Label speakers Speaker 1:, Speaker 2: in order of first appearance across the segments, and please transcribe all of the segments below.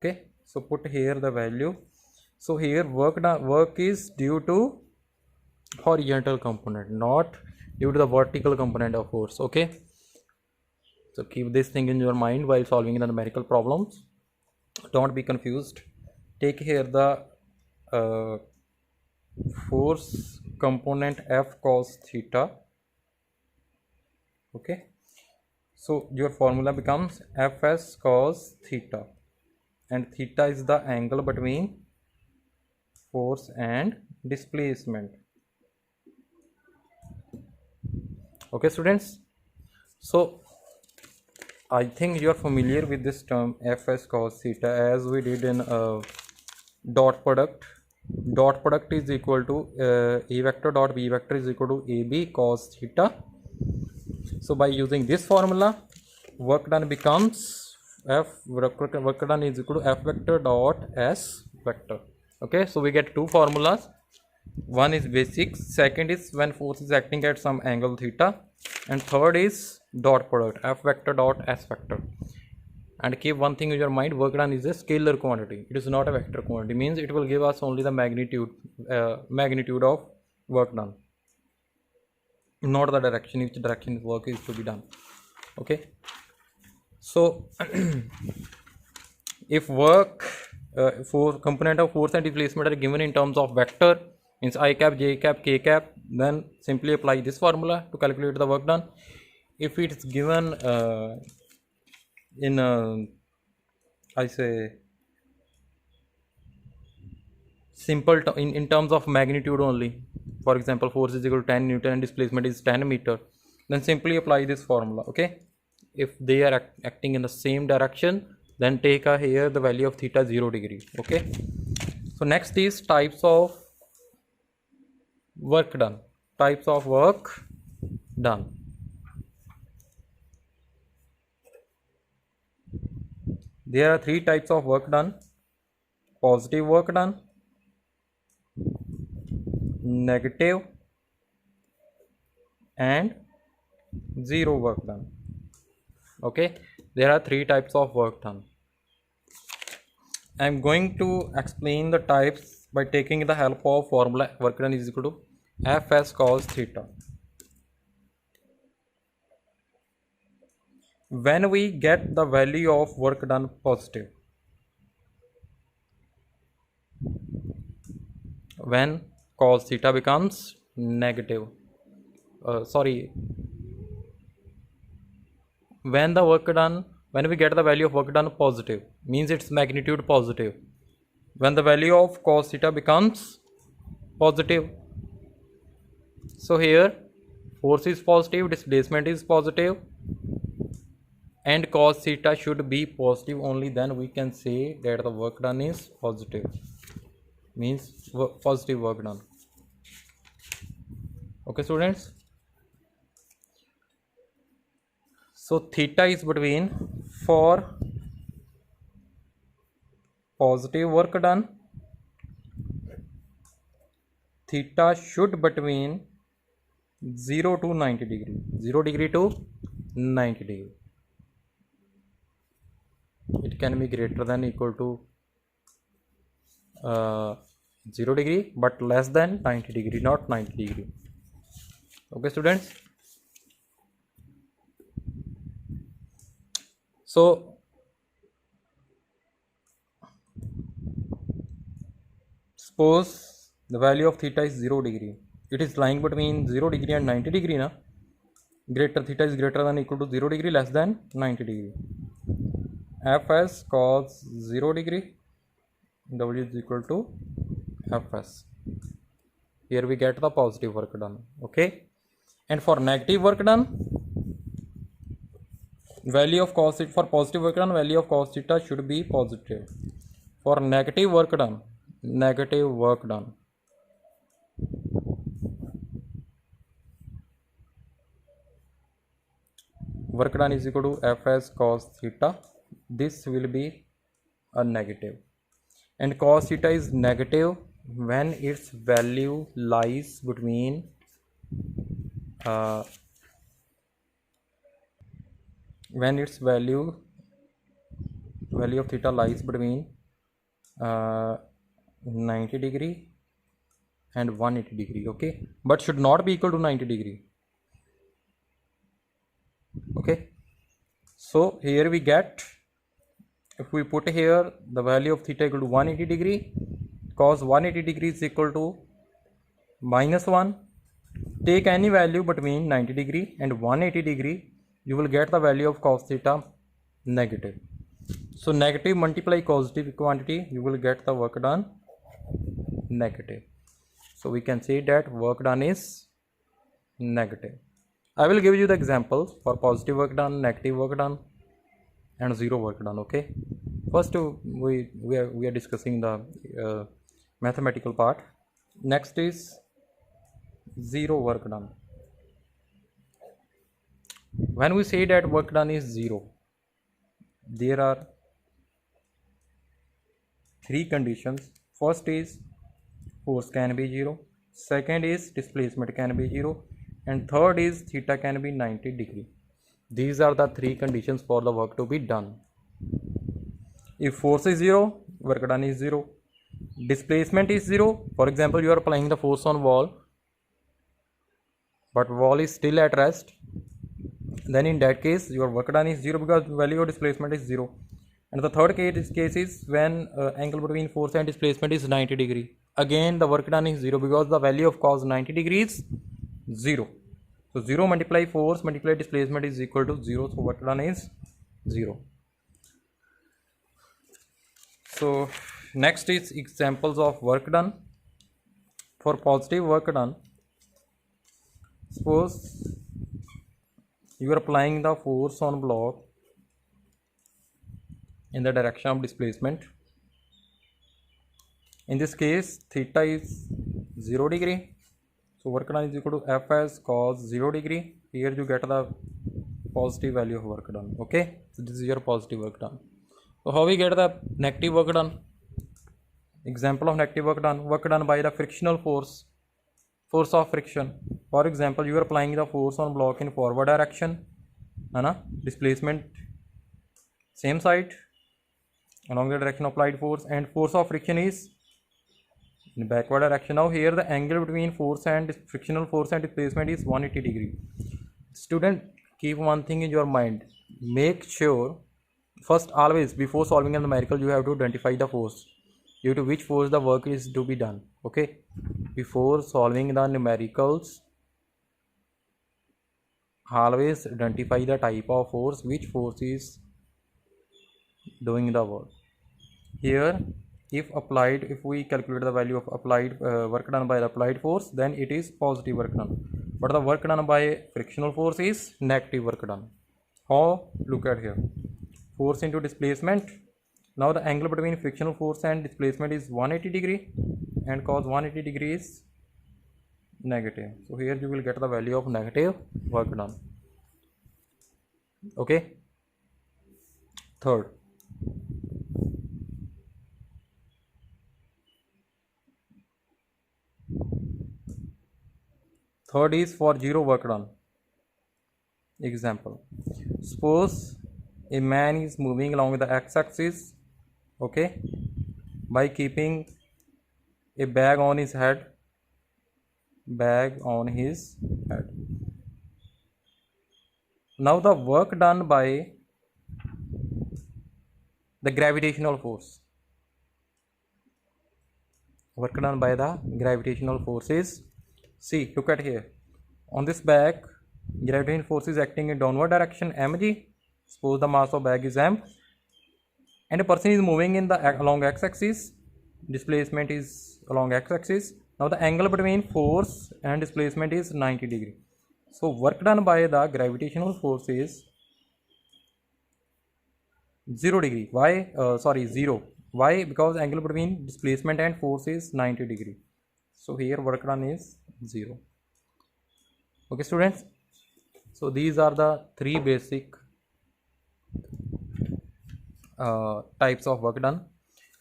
Speaker 1: Okay, so put here the value. So here work is due to horizontal component, not due to the vertical component of force. Okay, so keep this thing in your mind while solving the numerical problems. Don't be confused. Take here the uh, force component F cos theta. Okay, so your formula becomes Fs cos theta, and theta is the angle between force and displacement. Okay students, so I think you are familiar with this term Fs cos theta, as we did in dot product. Dot product is equal to A vector dot B vector is equal to AB cos theta. So by using this formula, work done becomes work done is equal to F vector dot S vector. Okay, so we get two formulas. One is basic, second is when force is acting at some angle theta, and third is dot product F vector dot S vector. And keep one thing in your mind, work done is a scalar quantity, it is not a vector quantity, means it will give us only the magnitude of work done, not the direction, which direction work is to be done. Okay, so if work for component of force and displacement are given in terms of vector, means I cap, j cap, k cap, then simply apply this formula to calculate the work done. If it's given in I say simple in terms of magnitude only, for example force is equal to 10 Newton and displacement is 10 meter, then simply apply this formula. Okay, if they are acting in the same direction, then take here the value of theta 0 degree. Okay, so next is types of work done. Types of work done. There are three types of work done: positive work done, negative, and zero work done. Okay, there are three types of work done. I am going to explain the types by taking the help of formula work done is equal to Fs cos theta. When we get the value of work done positive, when cos theta becomes negative, when the work done, when we get the value of work done positive, means its magnitude positive. When the value of cos theta becomes positive, so here force is positive, displacement is positive, and cos theta should be positive, only then we can say that the work done is positive, means positive work done. Okay students, so theta is between, for positive work done, theta should between 0 to 90 degree, 0 degree to 90 degree. It can be greater than equal to 0 degree, but less than 90 degree, not 90 degree. Okay students, so suppose the value of theta is 0 degree, it is lying between 0 degree and 90 degree na? Greater, theta is greater than equal to 0 degree, less than 90 degree. Fs cos 0 degree, W is equal to Fs. Here we get the positive work done. Okay, and for negative work done, value of cos theta, for positive work done, value of cos theta should be positive. For negative work done, work done is equal to Fs cos theta. This will be a negative, and cos theta is negative when its value lies between when its value value of theta lies between 90 degree and 180 degree, okay, but should not be equal to 90 degree. Okay, so here we get, if we put here the value of theta equal to 180 degree, cos 180 degree is equal to -1. Take any value between 90 degree and 180 degree, you will get the value of cos theta negative. So negative multiply positive quantity, you will get the work done negative. So we can say that work done is negative. I will give you the examples for positive work done, negative work done, and zero work done. Okay, first we are discussing the mathematical part. Next is zero work done. When we say that work done is zero, there are three conditions. First is force can be zero, second is displacement can be zero, and third is theta can be 90 degree. These are the three conditions for the work to be done. If force is zero, work done is zero. Displacement is zero. For example, you are applying the force on wall, but wall is still at rest, then in that case your work done is zero because value of displacement is zero. And the third case is when angle between force and displacement is 90 degree. Again the work done is zero because the value of cos 90 degree is 0. So 0 multiply force multiply displacement is equal to 0. So work done is 0. So next is examples of work done. For positive work done, suppose you are applying the force on block in the direction of displacement. In this case theta is 0 degree, so work done is equal to F as cos 0 degree. Here you get the positive value of work done. Okay, so this is your positive work done. So how we get the negative work done? Example of negative work done by the frictional force of friction. For example, you are applying the force on block in forward direction, displacement same side along the direction of applied force, and force of friction is in backward direction. Now here the angle between force and frictional force and displacement is 180 degree. Student, keep one thing in your mind. Make sure first always before solving a numerical you have to identify the force due to which force the work is to be done. Okay, before solving the numericals always identify the type of force, which force is doing the work. Here if we calculate the value of applied work done by the applied force, then it is positive work done, but the work done by frictional force is negative work done. How? Look at here, force into displacement. Now the angle between frictional force and displacement is 180 degree, and cos 180 degree is negative. So here you will get the value of negative work done. Okay, third is for zero work done. Example, suppose a man is moving along the x-axis, okay, by keeping a bag on his head. Now the work done by the gravitational force, is, see, look at here, on this bag gravitational force is acting in downward direction mg. Suppose the mass of bag is m and a person is moving in the along x-axis, displacement is along x-axis. Now the angle between force and displacement is 90 degree. So work done by the gravitational force is 0 degree. Why? 0. Why? Because angle between displacement and force is 90 degree. So here work done is 0. Okay students, so these are the three basic types of work done.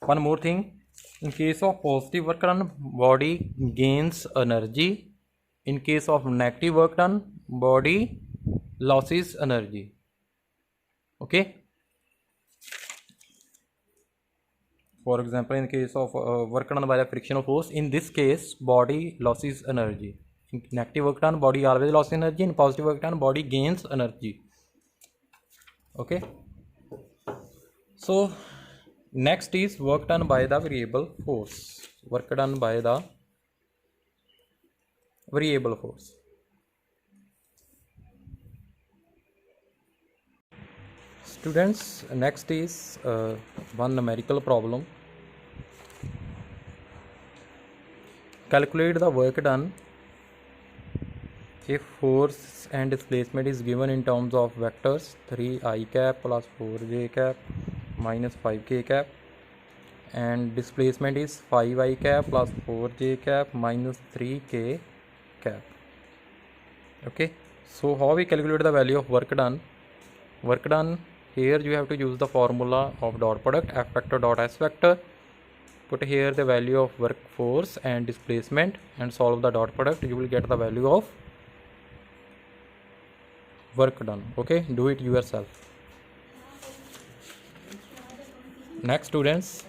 Speaker 1: One more thing, in case of positive work done, body gains energy. In case of negative work done, body loses energy. Okay, For example, in case of work done by the frictional force, in this case body loses energy. In negative work done, body always loses energy. In positive work done, body gains energy. Okay, so next is work done by the variable force. Work done by the variable force. Students, next is one numerical problem. Calculate the work done if force and displacement is given in terms of vectors 3i cap plus 4j cap minus 5k cap, and displacement is 5i cap plus 4j cap minus 3k cap. Okay, so how we calculate the value of work done? Work done, here you have to use the formula of dot product F vector dot S vector. Put here the value of work force and displacement and solve the dot product. You will get the value of work done. Okay, do it yourself. Next, students,